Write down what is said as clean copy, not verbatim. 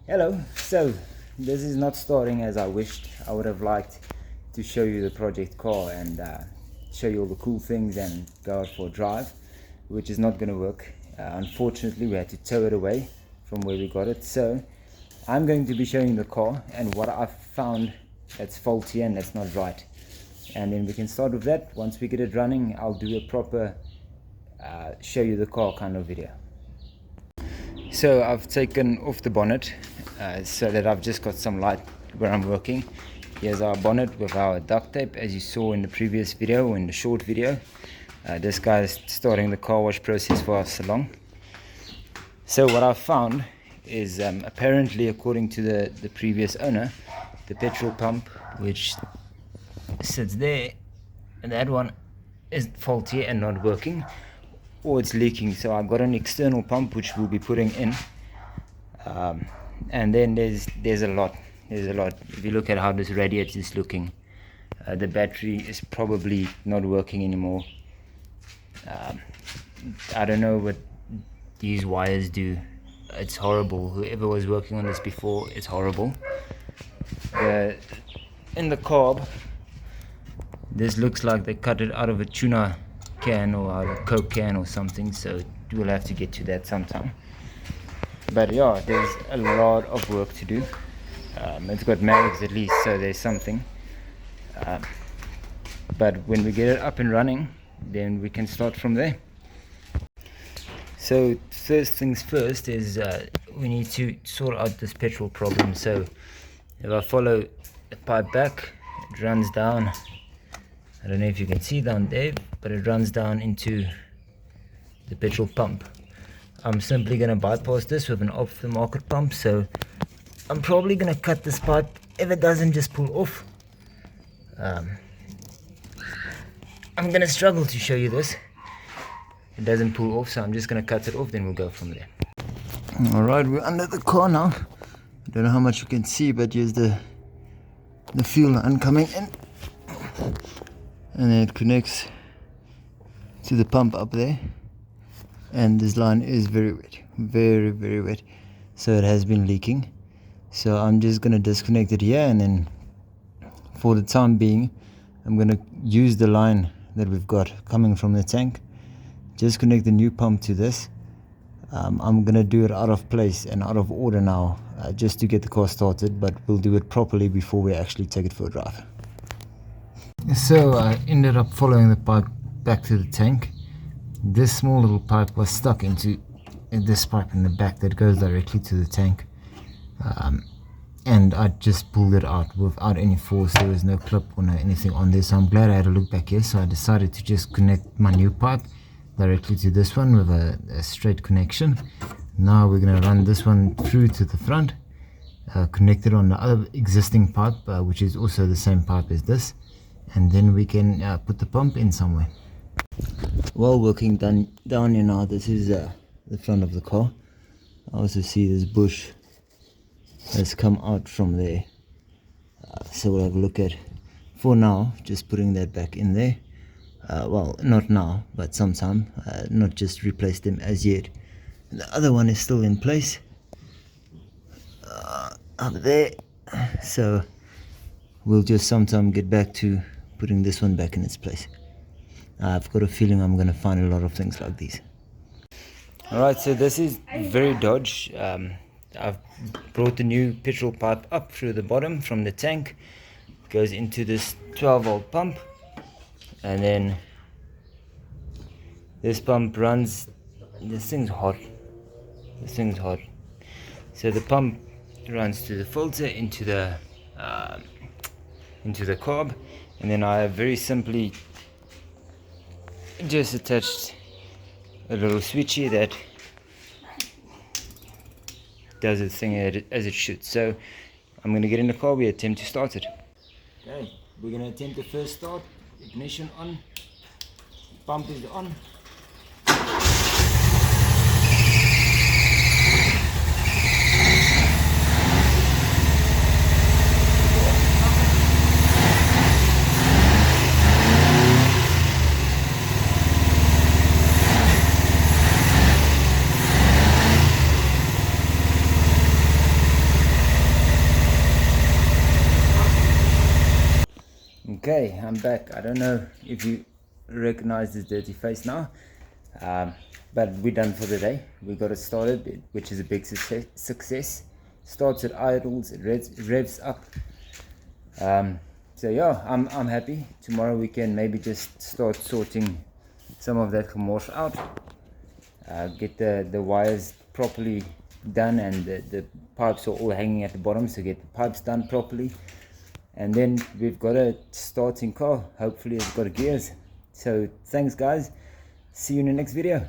Hello, so this is not starting as I wished. I would have liked to show you the project car and show you all the cool things and go out for a drive, which is not going to work. Unfortunately, we had to tow it away from where we got it. So I'm going to be showing the car and what I've found that's faulty and that's not right. And then we can start with that. Once we get it running, I'll do a proper show you the car kind of video. So I've taken off the bonnet so that I've just got some light where I'm working. Here's our bonnet with our duct tape, as you saw in the previous video or in the short video. This guy is starting the car wash process for our salon. So what I've found is apparently, according to the previous owner, the petrol pump which sits there, and that one is faulty and not working, or it's leaking. So I've got an external pump which we'll be putting in, and then there's a lot. If you look at how this radiator is looking, the battery is probably not working anymore. I don't know what these wires do. It's horrible. Whoever was working on this before, it's horrible. In the carb, this looks like they cut it out of a tuna can or out of a Coke can or something, so we'll have to get to that sometime. But yeah, there's a lot of work to do. It's got mags at least, so there's something. But when we get it up and running, then we can start from there. So first things first is we need to sort out this petrol problem. So if I follow the pipe back, it runs down. I don't know if you can see down there, but it runs down into the petrol pump. I'm simply going to bypass this with an off-the-market pump, so I'm probably going to cut this pipe. If it doesn't just pull off, I'm going to struggle to show you this. It doesn't pull off, so I'm just going to cut it off, then we'll go from there. Alright, we're under the car now. I don't know how much you can see, but here's the fuel line coming in. And then it connects to the pump up there, and this line is very wet, very wet, so it has been leaking. So I'm just going to disconnect it here, and then for the time being I'm going to use the line that we've got coming from the tank, just connect the new pump to this. I'm going to do it out of place and out of order now, just to get the car started, but we'll do it properly before we actually take it for a drive. So I ended up following the pipe back to the tank. This small little pipe was stuck into this pipe in the back that goes directly to the tank, and I just pulled it out without any force. There was no clip or no anything on there, so I'm glad I had a look back here. So I decided to just connect my new pipe directly to this one with a straight connection. Now we're going to run this one through to the front, connect it on the other existing pipe, which is also the same pipe as this, and then we can put the pump in somewhere. While working down here now, this is the front of the car. I also see this bush has come out from there, so we'll have a look at, for now, just putting that back in there. Well, not now, but sometime, not just replace them as yet. The other one is still in place up there, so we'll just sometime get back to putting this one back in its place. I've got a feeling I'm going to find a lot of things like these. Alright, so this is very dodge. I've brought the new petrol pipe up through the bottom from the tank. It goes into this 12-volt pump, and then this pump runs. This thing's hot. So the pump runs to the filter into the carb, and then I have very simply just attached a little switchy that does its thing as it should. So I'm going to get in the car, we attempt to start it. Okay, we're going to attempt the first start. Ignition on, pump is on. Okay, I'm back. I don't know if you recognize this dirty face now, but we're done for the day. We got it started, which is a big success. Starts at idles, it revs up. So yeah, I'm happy. Tomorrow we can maybe just start sorting some of that gemorse out, get the wires properly done, and the pipes are all hanging at the bottom, so get the pipes done properly. And then we've got a starting car. Hopefully it's got gears. So thanks guys, see you in the next video.